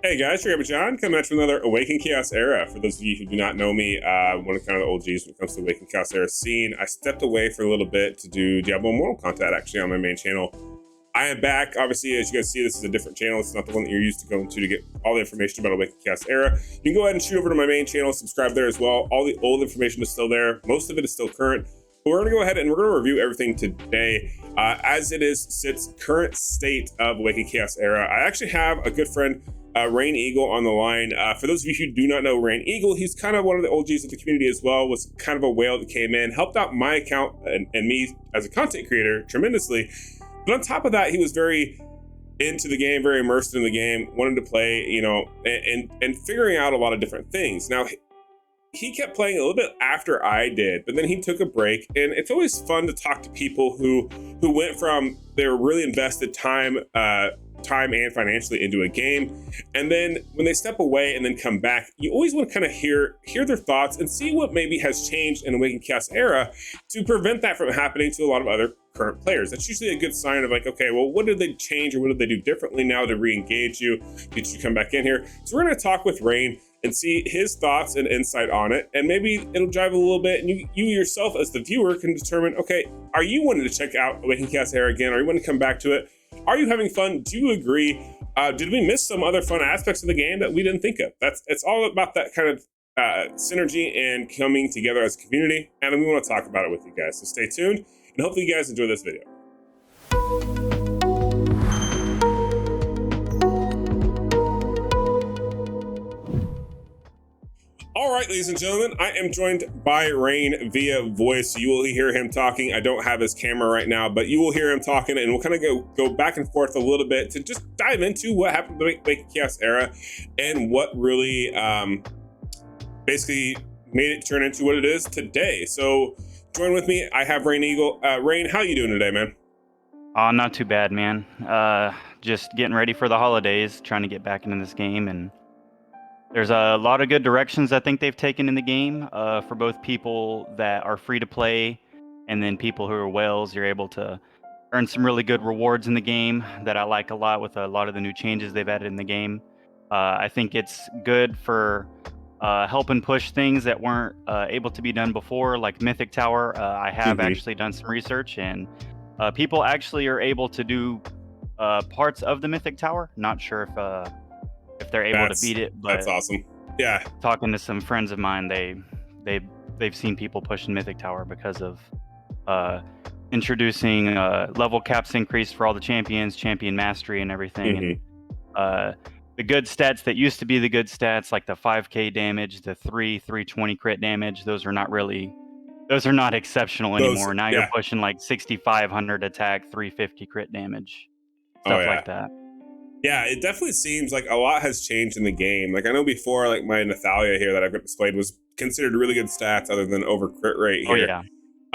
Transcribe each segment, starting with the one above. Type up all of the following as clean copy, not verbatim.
Hey guys, you're John coming at you with another Awaken Chaos Era. For those of you who do not know me, one of kind of the OGs when it comes to the Awaken Chaos Era scene. I stepped away for a little bit to do Diablo Immortal content actually on my main channel. I am back. Obviously, as you guys see, this is a different channel. It's not the one that you're used to going to get all the information about Awaken Chaos Era. You can go ahead and shoot over to my main channel, subscribe there as well. All the old information is still there. Most of it is still current. But we're going to go ahead and we're going to review everything today as it sits current state of Awaken Chaos Era. I actually have a good friend, Raineagle, on the line. For those of you who do not know Raineagle, he's kind of one of the OGs of the community as well, was kind of a whale that came in, helped out my account and me as a content creator tremendously. But on top of that, he was very into the game, very immersed in the game, wanted to play, and figuring out a lot of different things. Now, he kept playing a little bit after I did, but then he took a break. And it's always fun to talk to people who went from their really invested time and financially into a game, and then when they step away and then come back, you always want to kind of hear their thoughts and see what maybe has changed in Awaken Chaos Era to prevent that from happening to a lot of other current players. That's usually a good sign of like, okay, well, what did they change or what did they do differently now to re-engage you, get you to come back in here? So we're going to talk with Rain and see his thoughts and insight on it, and maybe it'll drive a little bit, and you yourself as the viewer can determine, okay, are you wanting to check out Awaken Chaos Era again? Are you wanting to come back to it? Are you having fun? Do you agree? Did we miss some other fun aspects of the game that we didn't think of? It's all about that kind of synergy and coming together as a community, and we want to talk about it with you guys. So stay tuned, and hopefully you guys enjoy this video. All right, ladies and gentlemen, I am joined by Rain via voice. You will hear him talking. I don't have his camera right now, but you will hear him talking, and we'll kind of go back and forth a little bit to just dive into what happened to the Awaken Chaos Era and what really basically made it turn into what it is today. So join with me. I have Raineagle. Rain, how you doing today, man? Not too bad, man. Just getting ready for the holidays, trying to get back into this game, and there's a lot of good directions I think they've taken in the game for both people that are free to play and then people who are whales. You're able to earn some really good rewards in the game that I like a lot with a lot of the new changes they've added in the game. I think it's good for helping push things that weren't able to be done before, like Mythic Tower. I have actually done some research, and people actually are able to do parts of the Mythic Tower. Not sure if they're able to beat it, but that's awesome. Yeah, talking to some friends of mine, they've seen people pushing Mythic Tower because of introducing level caps increase for all the champions, champion mastery, and everything. And the good stats that used to be the good stats, like the 5k damage, the 320 crit damage, those are not exceptional anymore. Now you're pushing like 6500 attack, 350 crit damage, stuff like that. Yeah, it definitely seems like a lot has changed in the game. Like I know before, like my Nathalia here that I've got displayed was considered really good stats other than over crit rate here.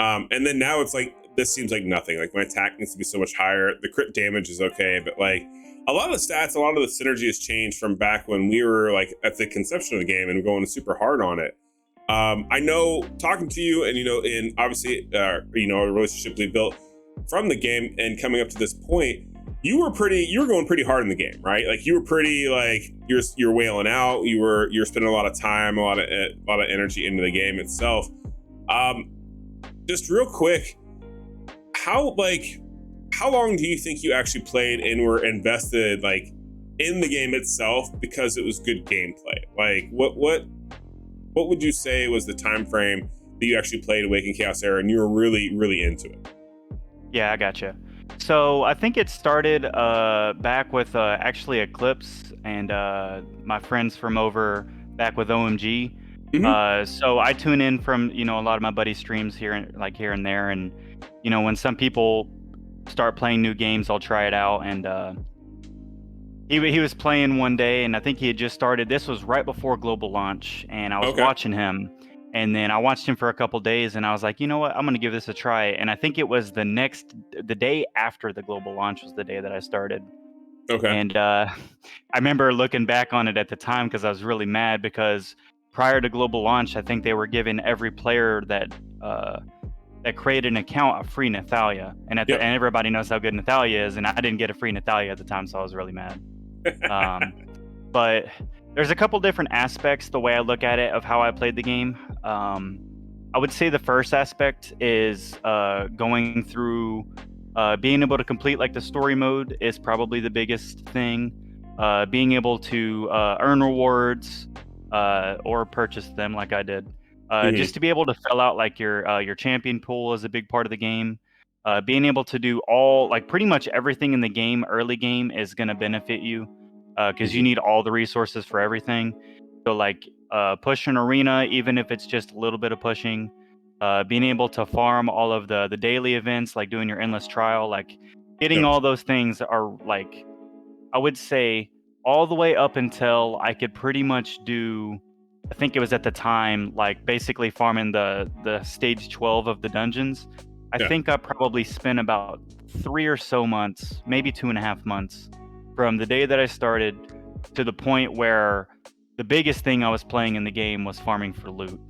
Oh, yeah. And then now it's like, this seems like nothing. Like my attack needs to be so much higher. The crit damage is okay, but like a lot of the stats, a lot of the synergy has changed from back when we were like at the conception of the game and going super hard on it. I know talking to you and, in obviously, a relationship we built from the game and coming up to this point, you were going pretty hard in the game, right? Like you were pretty like you're wailing out. You're spending a lot of time, a lot of energy into the game itself. Just real quick, how long do you think you actually played and were invested like in the game itself because it was good gameplay? Like what would you say was the time frame that you actually played Awaken Chaos Era and you were really, really into it? Yeah, I gotcha. So I think it started back with actually Eclipse and my friends from over back with OMG. So I tune in from a lot of my buddies' streams here and there, and when some people start playing new games, I'll try it out. And he was playing one day, and I think he had just started. This was right before global launch, and I was watching him. And then I watched him for a couple days, and I was like, you know what, I'm going to give this a try. And I think it was the day after the global launch was the day that I started. Okay. And I remember looking back on it at the time because I was really mad because prior to global launch, I think they were giving every player that created an account a free Nathalia. And and everybody knows how good Nathalia is, and I didn't get a free Nathalia at the time, so I was really mad. But there's a couple different aspects the way I look at it of how I played the game. I would say the first aspect is going through being able to complete like the story mode is probably the biggest thing. Being able to earn rewards or purchase them like I did. Just to be able to fill out like your champion pool is a big part of the game. Being able to do all like pretty much everything in the game, early game, is going to benefit you because you need all the resources for everything. So like push an arena, even if it's just a little bit of pushing. Being able to farm all of the daily events, like doing your endless trial, like getting all those things are like, I would say all the way up until I could pretty much do, I think it was at the time, like basically farming the stage 12 of the dungeons. I think I probably spent about 3 or so months, maybe 2.5 months, from the day that I started to the point where the biggest thing I was playing in the game was farming for loot.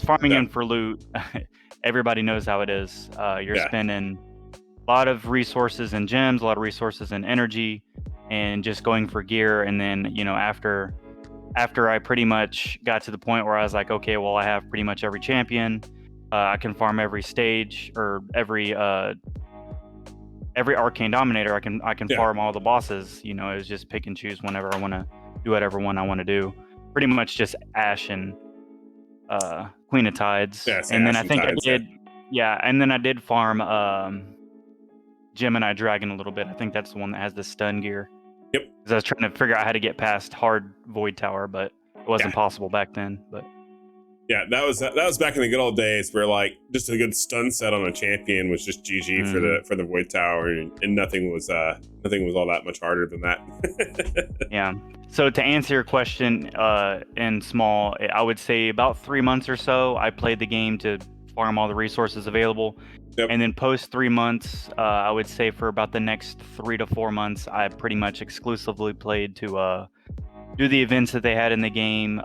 Farming in for loot, everybody knows how it is. You're spending a lot of resources and gems, a lot of resources and energy, and just going for gear. And then, you know, after I pretty much got to the point where I was like, okay, well, I have pretty much every champion. I can farm every stage or every arcane dominator. I can farm all the bosses. You know, it was just pick and choose whenever I want to do whatever one I want to do. Pretty much just Ash and Queen of Tides. And then I think I did, and then I did farm Gemini Dragon a little bit. I think that's the one that has the stun gear. Yep. Because I was trying to figure out how to get past hard Void Tower, but it wasn't possible back then. But yeah, that was back in the good old days where like just a good stun set on a champion was just GG for the Void Tower, and nothing was all that much harder than that. Yeah. So to answer your question, in small, I would say about 3 months or so, I played the game to farm all the resources available. And then post 3 months, I would say for about the next 3 to 4 months, I pretty much exclusively played to do the events that they had in the game,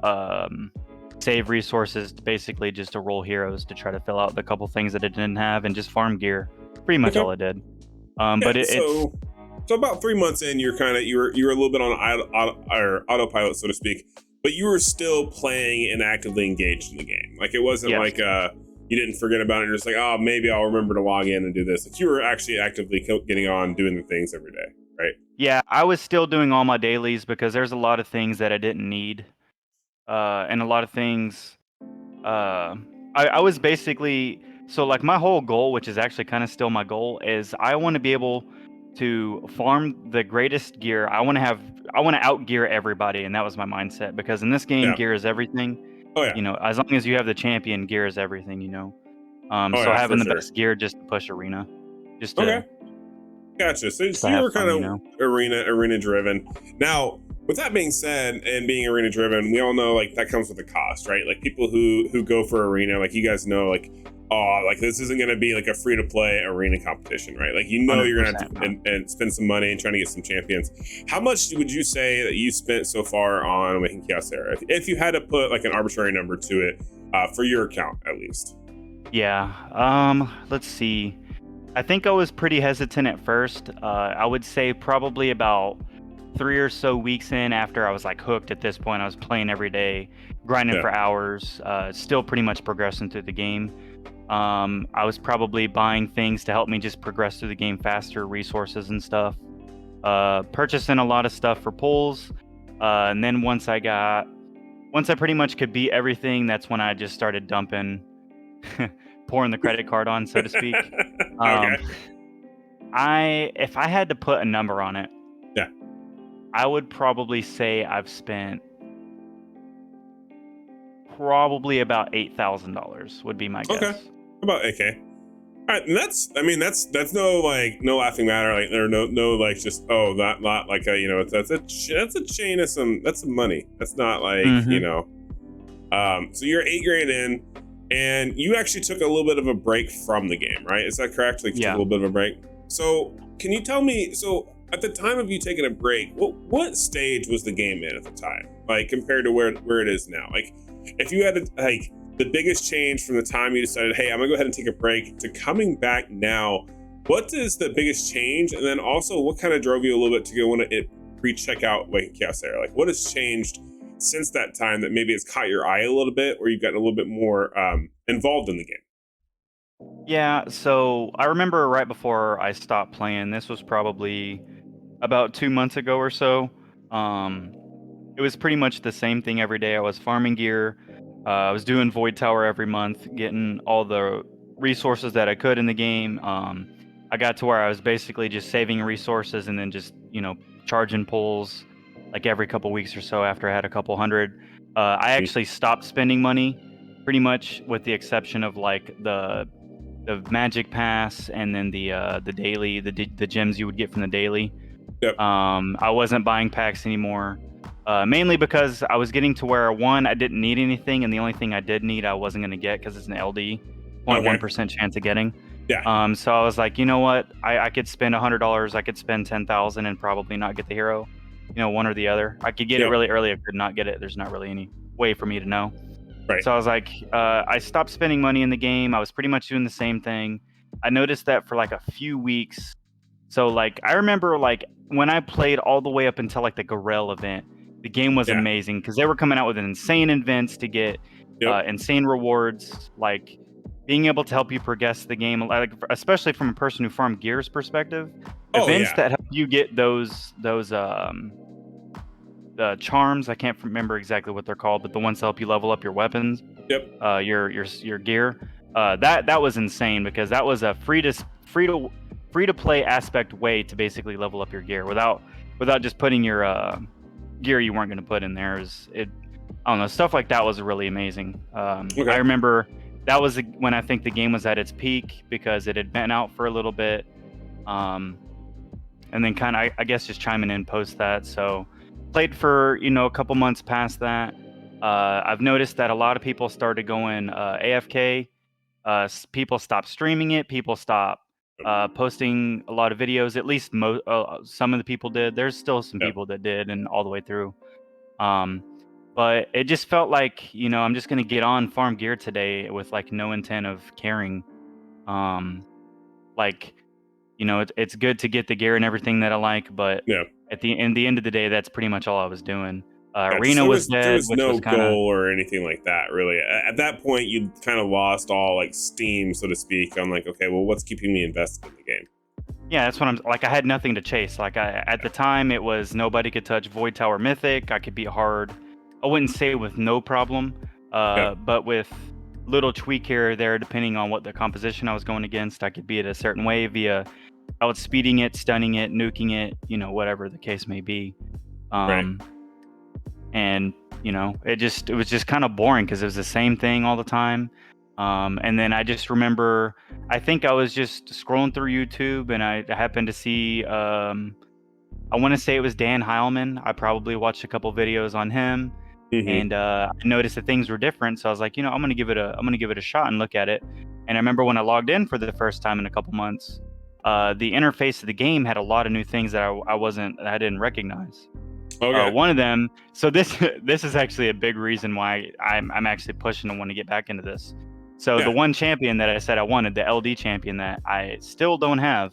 save resources, basically just to roll heroes to try to fill out the couple things that it didn't have, and just farm gear. Pretty much all I did. But so about 3 months in, you were a little bit on autopilot, so to speak, but you were still playing and actively engaged in the game. Like it wasn't like you didn't forget about it. You're just like, oh, maybe I'll remember to log in and do this. Like you were actually actively getting on, doing the things every day, right? Yeah, I was still doing all my dailies because there's a lot of things that I didn't need. And a lot of things, I was basically, so like my whole goal, which is actually kind of still my goal, is I want to be able to farm the greatest gear. I want to outgear everybody, and that was my mindset, because in this game, gear is everything. You know, as long as you have the champion, gear is everything, you know. So having the best gear just to push arena. Just to, Gotcha. So you were kind of arena driven. Now, with that being said, and being arena driven, we all know like that comes with a cost, right? Like people who go for arena, like you guys know, like, oh, like this isn't going to be like a free to play arena competition, right? Like, you know, you're going to have to and spend some money and trying to get some champions. How much would you say that you spent so far on Awakened Chaos Era? If you had to put like an arbitrary number to it, for your account, at least. Yeah. Let's see. I think I was pretty hesitant at first. I would say probably about 3 or so weeks in, after I was like hooked at this point. I was playing every day, grinding for hours, still pretty much progressing through the game. I was probably buying things to help me just progress through the game faster, resources and stuff. Purchasing a lot of stuff for pulls. And then once I pretty much could beat everything, that's when I just started dumping, pouring the credit card on, so to speak. If I had to put a number on it, I would probably say I've spent probably about $8,000 would be my guess. About $8K. All right, and that's no laughing matter. Like there are no like just that lot like you know, that's a chain of some money. That's not like you know. So you're $8,000 in, and you actually took a little bit of a break from the game, right? Is that correct? Like you took a little bit of a break. So can you tell me? So at the time of you taking a break, what stage was the game in at the time? Like compared to where it is now? Like if you had to, like the biggest change from the time you decided, hey, I'm gonna go ahead and take a break, to coming back now, what is the biggest change? And then also what kind of drove you a little bit to go want to pre-checkout Awakened Chaos era? Like, what has changed since that time that maybe has caught your eye a little bit, or you've gotten a little bit more involved in the game? Yeah, so I remember right before I stopped playing, this was probably about 2 months ago or so. Um, it was pretty much the same thing every day. I was farming gear. I was doing Void Tower every month, getting all the resources that I could in the game. I got to where I was basically just saving resources and then just, charging pulls like every couple weeks or so after I had a couple hundred. I actually stopped spending money pretty much with the exception of like the magic pass and then the daily the gems you would get from the daily. Yep. I wasn't buying packs anymore, mainly because I was getting to where one I didn't need anything, and the only thing I did need I wasn't going to get because it's an LD, 0.1% chance of getting. Yeah. So I was like, you know what? I could spend $100. I could spend 10,000 and probably not get the hero. One or the other. I could get it really early. I could not get it. There's not really any way for me to know. Right. So I was like, I stopped spending money in the game. I was pretty much doing the same thing. I noticed that for like a few weeks. So like I remember like when I played all the way up until like the Gorel event, the game was amazing because they were coming out with insane events to get insane rewards, like being able to help you progress the game, like especially from a person who farmed gears perspective. Events that help you get those the charms. I can't remember exactly what they're called, but the ones that help you level up your weapons. Yep. Your gear. That was insane because that was a free to play aspect way to basically level up your gear without just putting your gear you weren't going to put in there. I don't know, stuff like that was really amazing. I remember that was when I think the game was at its peak because it had been out for a little bit, and then kind of I guess just chiming in post that. So played for a couple months past that. I've noticed that a lot of people started going AFK. People stopped streaming it. People stopped posting a lot of videos. At least some of the people did. There's still some people that did, and all the way through. But it just felt like I'm just gonna get on farm gear today with like no intent of caring. Like it's good to get the gear and everything that I like, but at the end of the day, that's pretty much all I was doing. Arena was dead, there was which no was kinda, goal or anything like that, really. At that point, you kind of lost all like steam, so to speak. I'm like, okay, well, what's keeping me invested in the game? Yeah, that's what I'm like. I had nothing to chase. Like at the time, it was nobody could touch Void Tower Mythic. I could beat hard. I wouldn't say with no problem, but with little tweak here or there, depending on what the composition I was going against, I could beat it a certain way via outspeeding it, stunning it, nuking it, whatever the case may be. And it was just kind of boring because it was the same thing all the time. And then I just remember, I think I was just scrolling through YouTube and I happened to see, I want to say it was Dan Heilman. I probably watched a couple videos on him, and I noticed that things were different. So I was like, I'm gonna give it a shot and look at it. And I remember when I logged in for the first time in a couple months, the interface of the game had a lot of new things that I didn't recognize. One of them. So this is actually a big reason why I'm actually pushing to want to get back into this. So the one champion that I said I wanted, the LD champion that I still don't have,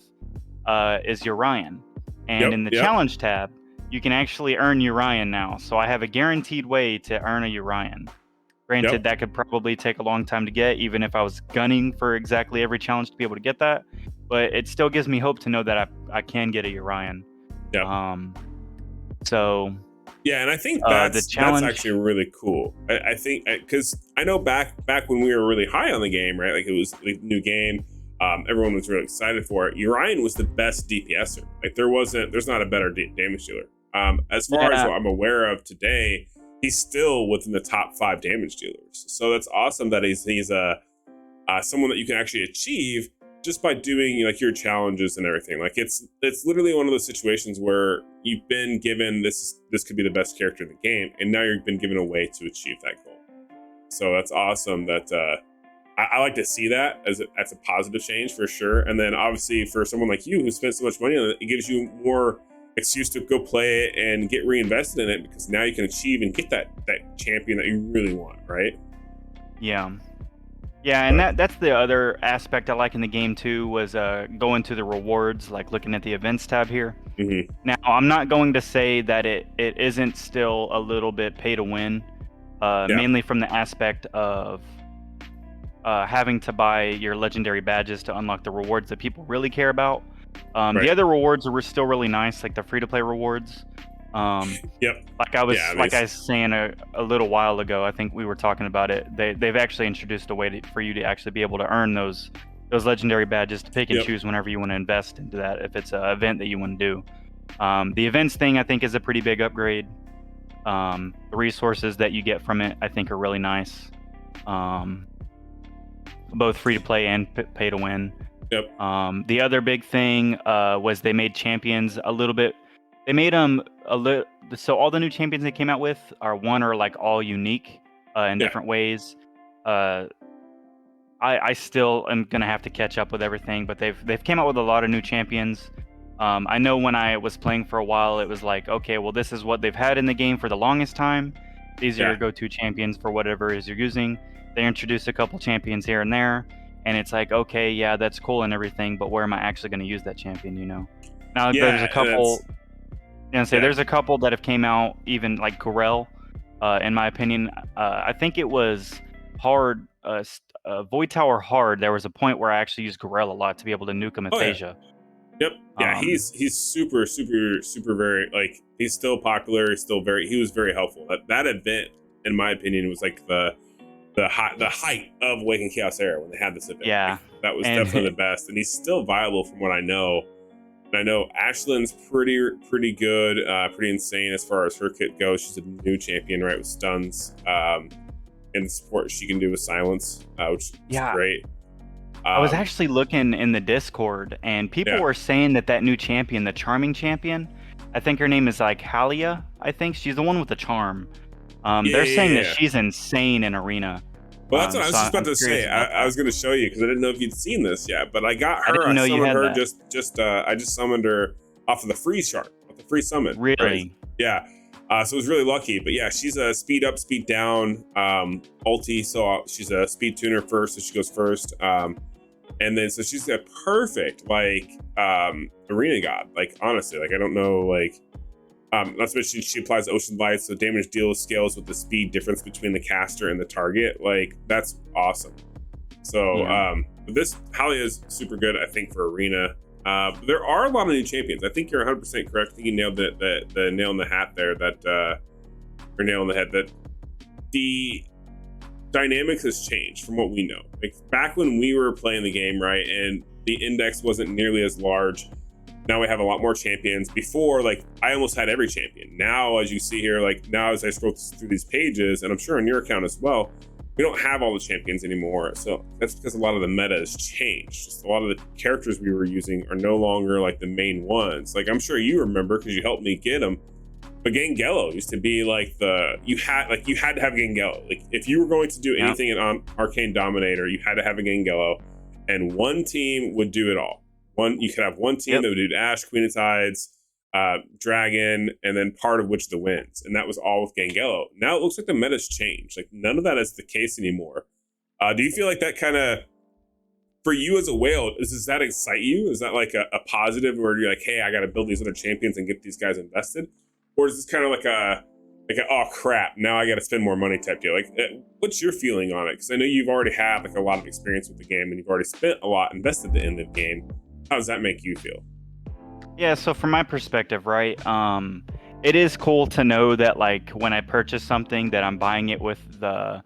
is Urian. And in the challenge tab, you can actually earn Urian now. So I have a guaranteed way to earn a Urian. Granted, that could probably take a long time to get, even if I was gunning for exactly every challenge to be able to get that. But it still gives me hope to know that I can get a Urian. So yeah, and I think that's actually really cool. I think because I know back when we were really high on the game, right? Like it was a new game. Everyone was really excited for it. Urian was the best DPSer. Like there's not a better damage dealer. As far as what I'm aware of today, he's still within the top 5 damage dealers. So that's awesome that he's someone that you can actually achieve just by doing like your challenges and everything. Like it's literally one of those situations where you've been given this could be the best character in the game, and now you've been given a way to achieve that goal. So that's awesome. That I like to see that that's a positive change for sure. And then obviously for someone like you who spent so much money on it, it gives you more excuse to go play it and get reinvested in it, because now you can achieve and get that champion that you really want, right? Yeah, and that's the other aspect I like in the game too, was going to the rewards, like looking at the events tab here. Now, I'm not going to say that it isn't still a little bit pay to win, mainly from the aspect of having to buy your legendary badges to unlock the rewards that people really care about. The other rewards were still really nice, like the free-to-play rewards. Like I was saying a little while ago, I think we were talking about it. They've actually introduced a way for you to actually be able to earn those legendary badges to pick and choose whenever you want to invest into that, if it's an event that you want to do. The events thing, I think, is a pretty big upgrade. The resources that you get from it, I think, are really nice. Both free to play and pay to win. The other big thing was they made champions a little bit. They made them a little. So all the new champions they came out with are like all unique in different ways. I still am gonna have to catch up with everything, but they've came out with a lot of new champions. I know when I was playing for a while, it was like, okay, well, this is what they've had in the game for the longest time. These are your go-to champions for whatever it is you're using. They introduced a couple champions here and there, and it's like, okay, yeah, that's cool and everything, but where am I actually going to use that champion? Now there's a couple. There's a couple that have came out, even like Gorel. In my opinion, I think it was hard. Void Tower hard. There was a point where I actually used Gorel a lot to be able to nuke him with Aphasia. He's super very, like, he's still popular. He was very helpful. That event, in my opinion, was like the height of Awakened Chaos Era when they had this event. Yeah, that was definitely the best, and he's still viable from what I know. And I know Ashland's pretty good, pretty insane as far as her kit goes. She's a new champion, right, with stuns, and the support she can do with silence, which is great. I was actually looking in the Discord, and people were saying that new champion, the charming champion, I think her name is like Halia. I think she's the one with the charm. They're saying that she's insane in arena. Well, that's what I was just about to say. I was going to show you because I didn't know if you'd seen this yet, but I got her. I summoned her I just summoned her off of the free chart, off the free summon. Really? Right? Yeah. So it was really lucky. But yeah, she's a speed up, speed down ulti. So she's a speed tuner first, so she goes first. And then so she's a perfect arena god. Like, honestly, like, I don't know, like, not to mention she applies Ocean Light, so damage deal scales with the speed difference between the caster and the target. Like, that's awesome. So this Halia is super good, I think, for arena. But there are a lot of new champions. I think you're 100% correct. I think you nailed the nail in the hat there. Or nail in the head. That the dynamics has changed from what we know. Like, back when we were playing the game, right, and the index wasn't nearly as large. Now we have a lot more champions. Before, like, I almost had every champion. Now, as you see here, like, now as I scroll through these pages, and I'm sure on your account as well, we don't have all the champions anymore. So that's because a lot of the meta has changed. Just a lot of the characters we were using are no longer like the main ones. Like, I'm sure you remember because you helped me get them. But Gangelo used to be like you had to have Gangelo. Like, if you were going to do anything in Arcane Dominator, you had to have a Gangelo, and one team would do it all. You could have one team that would do Ash, Queen of Tides, Dragon, and then part of which the wins, and that was all with Gangelo. Now it looks like the meta's changed. Like, none of that is the case anymore. Do you feel like that kind of, for you as a whale, does that excite you? Is that like a positive where you're like, hey, I got to build these other champions and get these guys invested? Or is this kind of like a oh crap, now I got to spend more money type deal? Like, what's your feeling on it? Because I know you've already had like a lot of experience with the game, and you've already spent a lot invested in the game. How does that make you feel? Yeah, so from my perspective, right, it is cool to know that, like, when I purchase something, that I'm buying it with the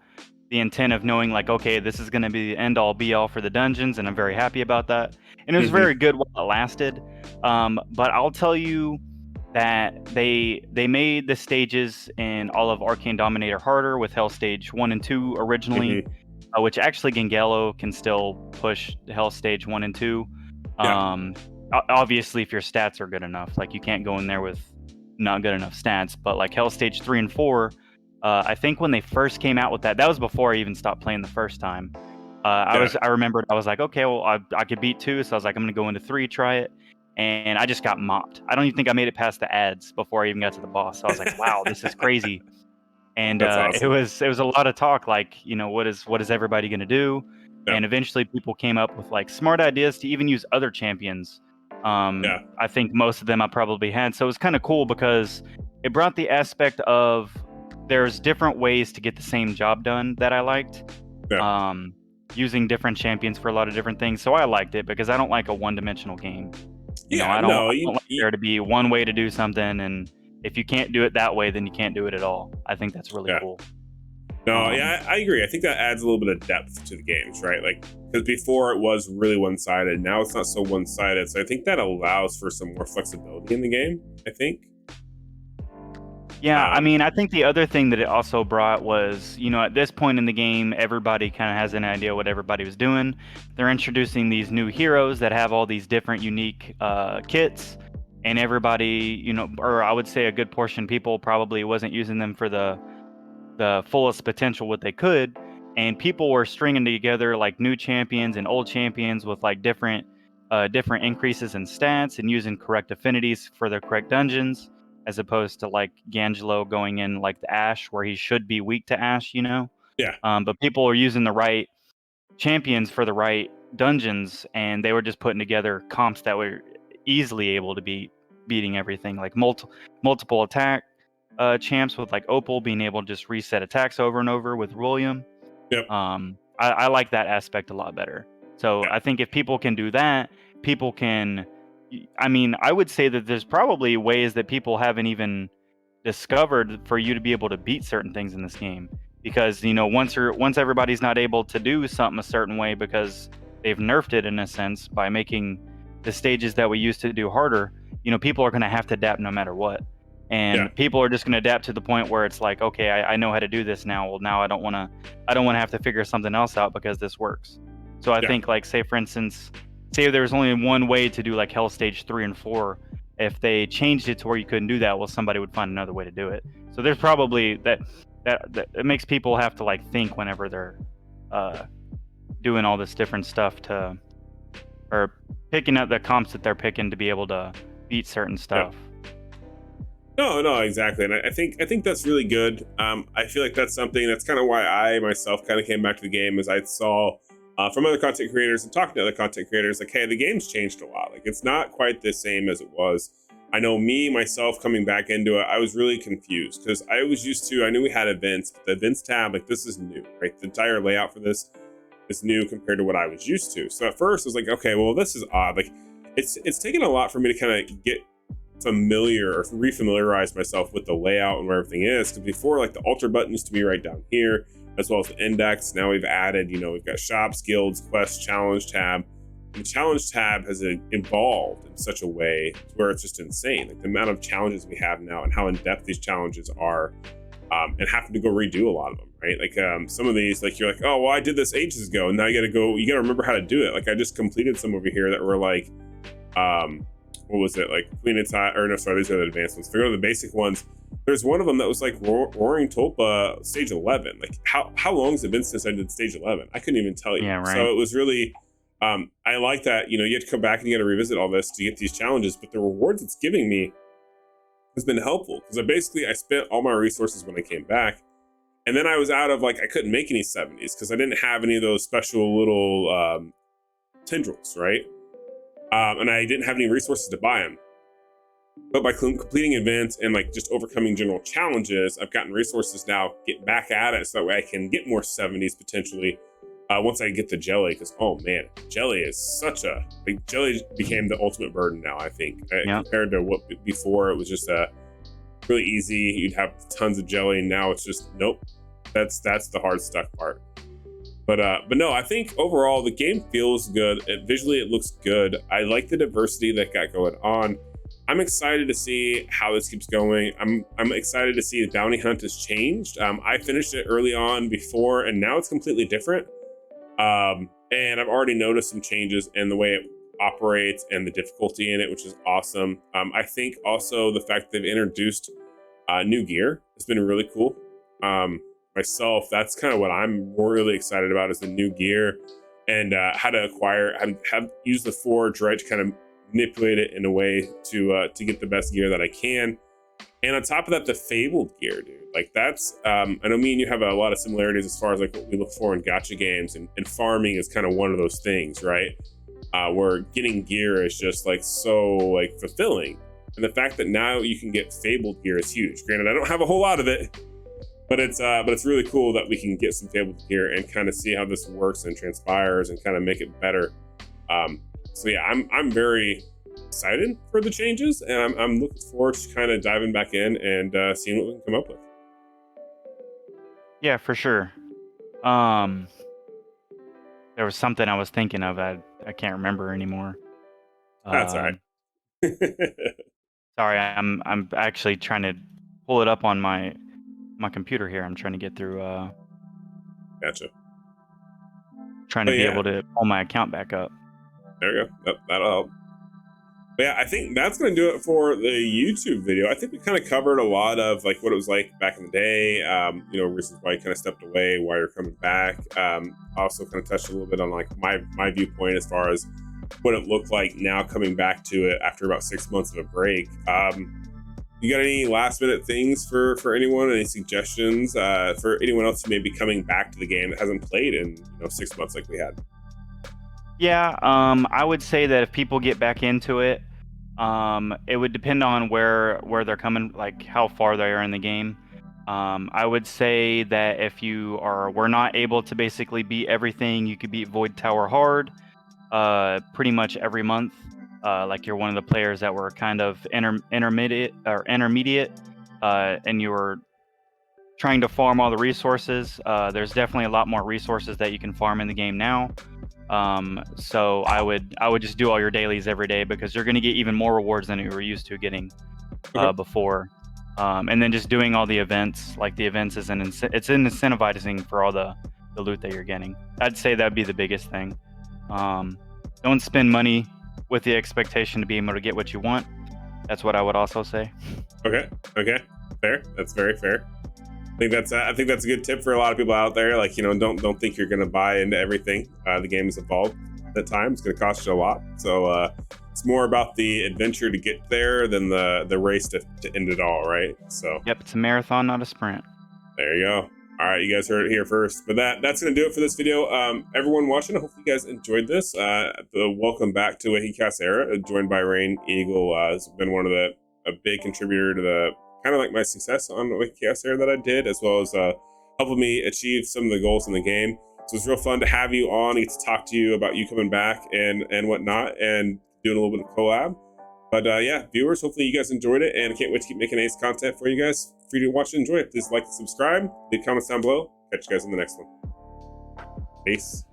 intent of knowing, like, okay, this is going to be the end all be all for the dungeons, and I'm very happy about that. And it was very good while it lasted. But I'll tell you that they made the stages in all of Arcane Dominator harder with Hell Stage 1 and 2 originally, which actually Gangelo can still push Hell Stage 1 and 2. Obviously, if your stats are good enough, like, you can't go in there with not good enough stats. But like Hell Stage 3 and 4, I think when they first came out with that was before I even stopped playing the first time. I remembered I was like, okay, well, I could beat 2, so I was like, I'm gonna go into 3, try it, and I just got mopped. I don't even think I made it past the ads before I even got to the boss. So I was like, wow, this is crazy. And awesome. it was a lot of talk, like, what is everybody gonna do? And eventually people came up with like smart ideas to even use other champions Yeah. I think most of them I probably had. So it was kind of cool because it brought the aspect of there's different ways to get the same job done that I liked. Yeah. Um, using different champions for a lot of different things. So I liked it because I don't like a one-dimensional game. Yeah. I No, don't like there to be one way to do something, and if you can't do it that way, then you can't do it at all. I think that's really yeah. cool. No, yeah, I agree. I think that adds a little bit of depth to the games, right? Like, because before it was really one-sided, now it's not so one-sided. So I think that allows for some more flexibility in the game, I think. Yeah, I Um, mean, I think the other thing that it also brought was, at this point in the game, everybody kind of has an idea what everybody was doing. They're introducing these new heroes that have all these different unique kits, and everybody, or I would say a good portion of people probably wasn't using them for the fullest potential what they could, and people were stringing together like new champions and old champions with like different increases in stats and using correct affinities for the correct dungeons, as opposed to like Gangelo going in like the Ash where he should be weak to Ash. yeah, But people are using the right champions for the right dungeons, and they were just putting together comps that were easily able to be beating everything, like multiple attack champs with like Opal being able to just reset attacks over and over with William. yep, I like that aspect a lot better. So yeah, I think if people can do that, people can. I mean, I would say that there's probably ways that people haven't even discovered for you to be able to beat certain things in this game. Because once everybody's not able to do something a certain way because they've nerfed it in a sense by making the stages that we used to do harder, people are going to have to adapt no matter what. yeah, And people are just going to adapt to the point where it's like, okay, I know how to do this now. Well, now I don't want to have to figure something else out because this works. So I yeah, think, like, say for instance, say there was only one way to do like Hell Stage 3 and 4. If they changed it to where you couldn't do that, well, somebody would find another way to do it. So there's probably that it makes people have to like think whenever they're doing all this different stuff or picking up the comps that they're picking to be able to beat certain stuff. No, no, exactly, and I think that's really good. I feel like that's something that's kind of why I myself kind of came back to the game, as I saw from other content creators and talking to other content creators, like, hey, the game's changed a lot. Like, it's not quite the same as it was. I know me myself coming back into it, I was really confused because I was used to. I knew we had events, but the events tab, like, this is new, right? The entire layout for this is new compared to what I was used to. So at first, I was like, okay, well, this is odd. Like, it's taken a lot for me to kind of get familiar or refamiliarize myself with the layout and where everything is, because before, like, the altar button used to be right down here, as well as the index. Now we've added, we've got shops, guilds, quests, challenge tab. And the challenge tab has evolved in such a way where it's just insane, like the amount of challenges we have now and how in depth these challenges are, and having to go redo a lot of them, right? Like, some of these, like, you're like, oh well, I did this ages ago, and now you gotta remember how to do it. Like, I just completed some over here that were like, what was it, like Queen of Time, or no, sorry, these are the advanced ones. If we go to the basic ones, there's one of them that was like Roaring Tulpa stage 11. Like, how long has it been since I did stage 11? I couldn't even tell you. Yeah, right. So it was really, I like that, you have to come back and you got to revisit all this to get these challenges, but the rewards it's giving me has been helpful, because I spent all my resources when I came back, and then I was out of, like, I couldn't make any 70s because I didn't have any of those special little tendrils, right? And I didn't have any resources to buy them. But by completing events and, like, just overcoming general challenges, I've gotten resources now, get back at it, so that way I can get more 70s potentially once I get the jelly. Because, oh man, jelly is jelly became the ultimate burden now, I think. Compared to what before, it was just really easy. You'd have tons of jelly, and now it's just, nope. That's the hard stuck part. But no, I think overall the game feels good. Visually, it looks good. I like the diversity that got going on. I'm excited to see how this keeps going. I'm excited to see the bounty hunt has changed. I finished it early on before, and now it's completely different. And I've already noticed some changes in the way it operates and the difficulty in it, which is awesome. I think also the fact that they've introduced new gear has been really cool. Myself, that's kind of what I'm really excited about, is the new gear and how to acquire, have use the forge, right, to kind of manipulate it in a way to get the best gear that I can. And on top of that, the fabled gear, dude, like, that's I know me and you have a lot of similarities as far as, like, what we look for in gacha games, and farming is kind of one of those things, right? where getting gear is just like so like fulfilling. And the fact that now you can get fabled gear is huge. Granted, I don't have a whole lot of it, but it's really cool that we can get some fabled gear and kind of see how this works and transpires and kind of make it better. So yeah, I'm very excited for the changes, and I'm looking forward to kind of diving back in and seeing what we can come up with. Yeah, for sure. There was something I was thinking of. I can't remember anymore. That's all right. Sorry, I'm actually trying to pull it up on my computer here. I'm trying to get through. Gotcha. Trying to But be yeah, able to pull my account back up. there we go. That'll help. But yeah, I think that's going to do it for the YouTube video. I think we kind of covered a lot of like what it was like back in the day, reasons why you kind of stepped away, why you're coming back. Also kind of touched a little bit on like my viewpoint as far as what it looked like now coming back to it after about 6 months of a break. You got any last minute things for anyone? Any suggestions for anyone else who may be coming back to the game that hasn't played in 6 months like we had? Yeah, I would say that if people get back into it, it would depend on where they're coming, like how far they are in the game. I would say that if were not able to basically beat everything, you could beat Void Tower hard, pretty much every month. Like you're one of the players that were kind of intermediate, and you were trying to farm all the resources. There's definitely a lot more resources that you can farm in the game now. So I would just do all your dailies every day, because you're going to get even more rewards than you were used to getting before. And then just doing all the events. Like the events it's incentivizing for all the loot that you're getting. I'd say that'd be the biggest thing. Don't spend money with the expectation to be able to get what you want. That's what I would also say. Okay, fair. That's very fair. I think that's a good tip for a lot of people out there. Like, don't think you're going to buy into everything. The game has evolved at time. It's going to cost you a lot. So it's more about the adventure to get there than the race to end it all, right? So Yep, it's a marathon, not a sprint. there you go. All right, you guys heard it here first. But that's going to do it for this video. Everyone watching, I hope you guys enjoyed this. Welcome back to WakeingCast Era, joined by Raineagle. Has been a big contributor to the kind of like my success on WakeingCast Era that I did, as well as helping me achieve some of the goals in the game. So it's real fun to have you on, get to talk to you about you coming back and whatnot, and doing a little bit of collab. But yeah, viewers, hopefully you guys enjoyed it, and I can't wait to keep making ace content for you guys. Free to watch and enjoy it. Please like and subscribe. Leave comments down below. Catch you guys in the next one. Peace.